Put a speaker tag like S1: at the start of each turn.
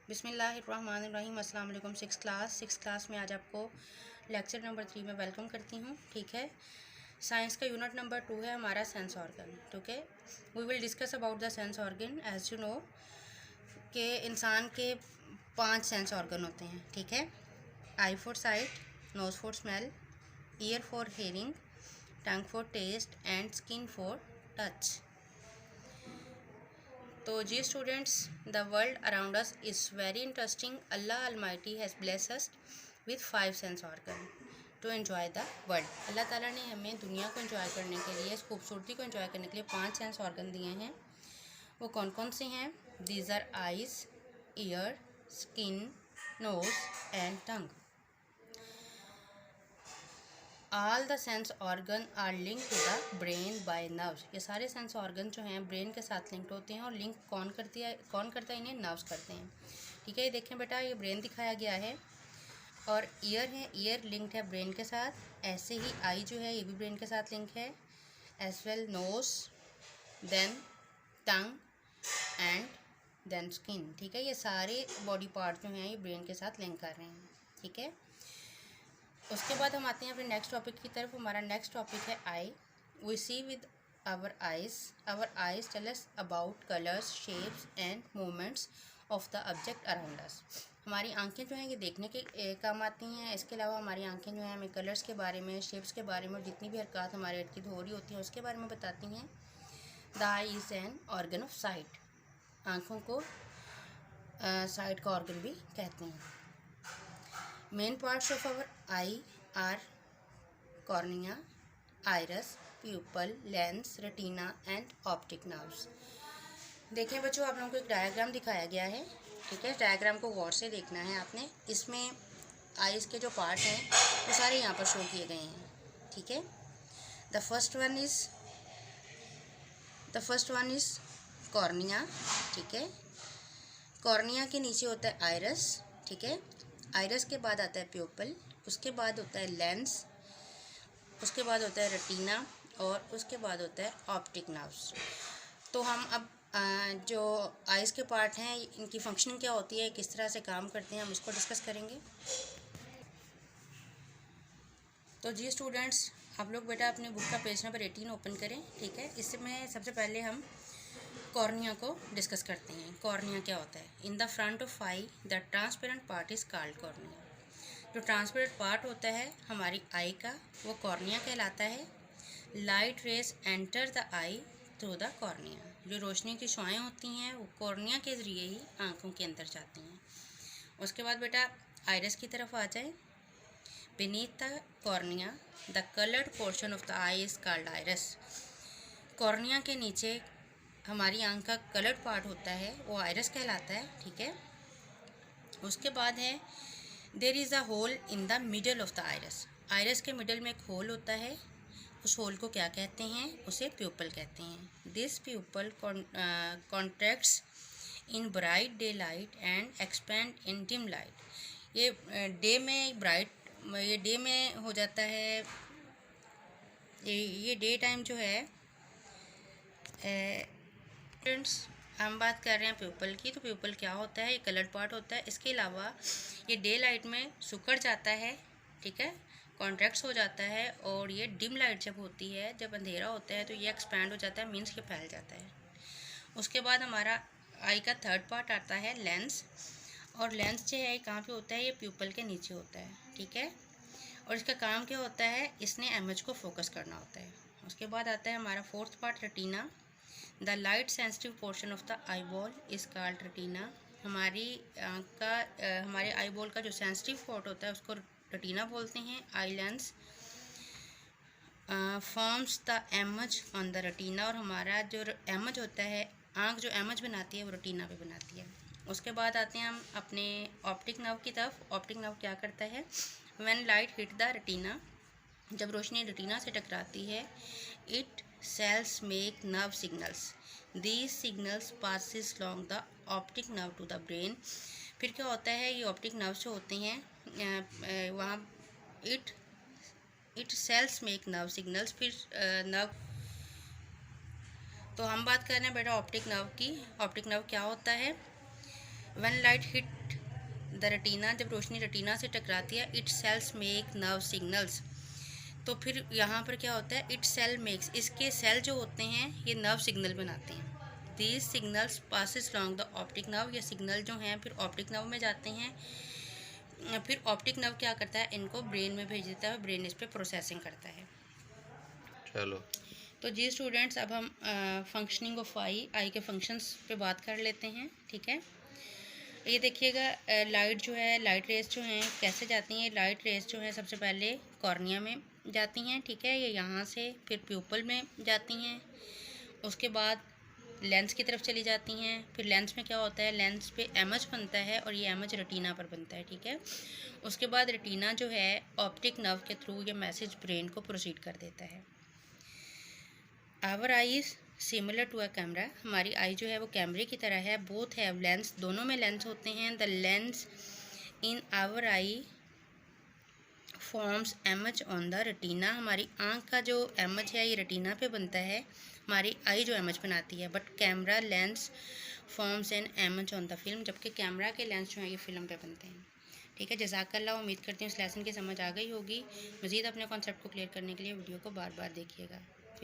S1: बिस्मिल्लाहिर्रहमानिर्रहीम। अस्सलाम वालेकुम। सिक्स क्लास में आज आपको लेक्चर नंबर 3 में वेलकम करती हूँ। ठीक है, साइंस का यूनिट नंबर 2 है हमारा सेंस ऑर्गन। ठीक है, we will discuss about the sense organ. As you know कि इंसान के 5 सेंस ऑर्गन होते हैं। ठीक है, eye for sight, nose for smell, ear for hearing, tongue for taste and skin for touch. तो जी students, the world around us is very interesting. Allah almighty has bless us with 5 sense organ to enjoy the world. Allah Taala ने हमें दुनिया को enjoy करने के लिए, इस खूबसूरती को एंजॉय करने के लिए 5 सेंस ऑर्गन दिए हैं। वो कौन कौन से हैं? These are eyes, ear, skin, nose and tongue. All the sense organ are link to the brain by nerves. ये सारे सेंस ऑर्गन जो हैं ब्रेन के साथ लिंक्ड होते हैं और लिंक कौन करता है इन्हें? नर्व्स करते हैं। ठीक है, ये देखें बेटा, ये ब्रेन दिखाया गया है और ईयर है, ईयर लिंक्ड है ब्रेन के साथ। ऐसे ही आई जो है ये भी ब्रेन के साथ लिंक है। As well nose, then tongue and then skin. ठीक है, ये सारे बॉडी पार्ट जो हैं ये ब्रेन के साथ लिंक कर रहे हैं। ठीक है, उसके बाद हम आते हैं अपने नेक्स्ट टॉपिक की तरफ। हमारा नेक्स्ट टॉपिक है eye. We see with our eyes tell us about colours, shapes and movements of the object around us. हमारी आंखें जो हैं ये देखने के काम आती हैं। इसके अलावा हमारी आंखें जो हैं हमें कलर्स के बारे में, शेप्स के बारे में, जितनी भी हरकत हमारे इर्द गिर्द हो रही होती हैं उसके बारे में बताती हैं। The eye is an organ of sight. आँखों को साइट का ऑर्गन भी कहते हैं। Main parts of our eye are cornea, iris, pupil, lens, retina and optic nerves. देखें बच्चों, आप लोगों को एक डायग्राम दिखाया गया है। ठीक है, डायग्राम को गौर से देखना है आपने। इसमें आइज़ के जो पार्ट हैं वो सारे यहाँ पर शो किए गए हैं। ठीक है, the first one is cornea. ठीक है, कॉर्निया के नीचे होता है आइरस। ठीक है, आइरस के बाद आता है प्यूपल, उसके बाद होता है लेंस, उसके बाद होता है रेटिना और उसके बाद होता है ऑप्टिक नर्व्स। तो हम अब जो आइज़ के पार्ट हैं इनकी फंक्शनिंग क्या होती है, किस तरह से काम करते हैं, हम इसको डिस्कस करेंगे। तो जी स्टूडेंट्स, आप लोग बेटा अपने बुक का पेज नंबर 18 ओपन करें। ठीक है, इसमें सबसे पहले हम कॉर्निया को डिस्कस करते हैं। कॉर्निया क्या होता है? In the front of I the transparent part is called cornea. जो ट्रांसपेरेंट पार्ट होता है हमारी आई का वो कॉर्निया कहलाता है। Light rays enter the I through the cornea. जो रोशनी की शुआएं होती हैं वो कॉर्निया के ज़रिए ही आँखों के अंदर जाती हैं। उसके बाद बेटा आइरस की तरफ आ जाए। Beneath the cornea the coloured portion of the eye is called iris. Cornea के नीचे हमारी आँख का कलर्ड पार्ट होता है वो आइरस कहलाता है। ठीक है, उसके बाद है there is a hole in the middle of the iris. Iris के मिडल में एक होल होता है, उस होल को क्या कहते हैं? उसे प्यूपल कहते हैं। This pupil contracts in bright day light and expand in dim light. ये डे में हो जाता है। ये डे टाइम जो है स्टूडेंट्स, हम बात कर रहे हैं प्यूपल की। तो प्यूपल क्या होता है? ये कलर्ड पार्ट होता है। इसके अलावा ये डे लाइट में सिकुड़ जाता है। ठीक है, कॉन्ट्रैक्ट्स हो जाता है। और ये डिम लाइट जब होती है, जब अंधेरा होता है तो ये एक्सपैंड हो जाता है, मीन्स के फैल जाता है। उसके बाद हमारा आई का थर्ड पार्ट आता है लेंस। और लेंस जो है कहाँ पे होता है? ये प्यूपल के नीचे होता है। ठीक है, और इसका काम क्या होता है? इसने इमेज को फोकस करना होता है। उसके बाद आता है हमारा fourth part retina. The light sensitive portion of the eye ball is called retina. हमारी आँख का हमारे आई बॉल का जो सेंसिटिव पार्ट होता है उसको रेटिना बोलते हैं। Eye lens forms the image on the retina. और हमारा जो एमज होता है, आँख जो एमज बनाती है वो रेटिना पे बनाती है। उसके बाद आते हैं हम अपने ऑप्टिक नर्व की तरफ। ऑप्टिक नर्व क्या करता है? When light hit the retina, जब रोशनी रेटिना से टकराती है, it cells make nerve signals. These signals passes along the optic nerve to the brain. फिर क्या होता है? ये ऑप्टिक नर्व जो होते हैं वहाँ it cells make nerve signals. फिर नर्व, तो हम बात कर रहे हैं बेटा ऑप्टिक नर्व की। ऑप्टिक नर्व क्या होता है? When light hit the retina, जब रोशनी रेटिना से टकराती है, it cells make nerve signals. तो फिर यहाँ पर क्या होता है, इट सेल मेक्स, इसके सेल जो होते हैं ये नर्व सिग्नल बनाते हैं। These signals passes long the optic nerve, ये सिग्नल जो हैं फिर ऑप्टिक नर्व में जाते हैं। फिर ऑप्टिक नर्व क्या करता है, इनको ब्रेन में भेज देता है, ब्रेन इस पर प्रोसेसिंग करता है।
S2: चलो
S1: तो जी स्टूडेंट्स, अब हम फंक्शनिंग ऑफ आई के फंक्शंस पे बात कर लेते हैं। ठीक है, ये देखिएगा, लाइट जो है, लाइट रेस जो हैं कैसे जाती हैं। लाइट रेस जो है सबसे पहले कॉर्निया में जाती हैं, ठीक है, ये यहाँ से फिर प्यूपल में जाती हैं, उसके बाद लेंस की तरफ चली जाती हैं। फिर लेंस में क्या होता है, लेंस पे एमएच बनता है और ये एमएच रेटिना पर बनता है। ठीक है, उसके बाद रेटिना जो है ऑप्टिक नर्व के थ्रू ये मैसेज ब्रेन को प्रोसीड कर देता है। Our eyes similar to a camera, हमारी आई जो है वो कैमरे की तरह है। बोथ हैव लेंस, दोनों में लेंस होते हैं। The lens in our eye forms image on the retina, हमारी आँख का जो एमएच है ये रेटिना पे बनता है, हमारी आई जो एमएच बनाती है। But camera lens forms an image on the film, जबकि कैमरा के लेंस जो हैं ये फिल्म पे बनते हैं। ठीक है, जज़ाकल्लाह, उम्मीद करती हूँ इस लेसन की समझ आ गई होगी। मज़ीद अपने कॉन्सेप्ट को क्लियर करने के लिए वीडियो को बार बार देखिएगा।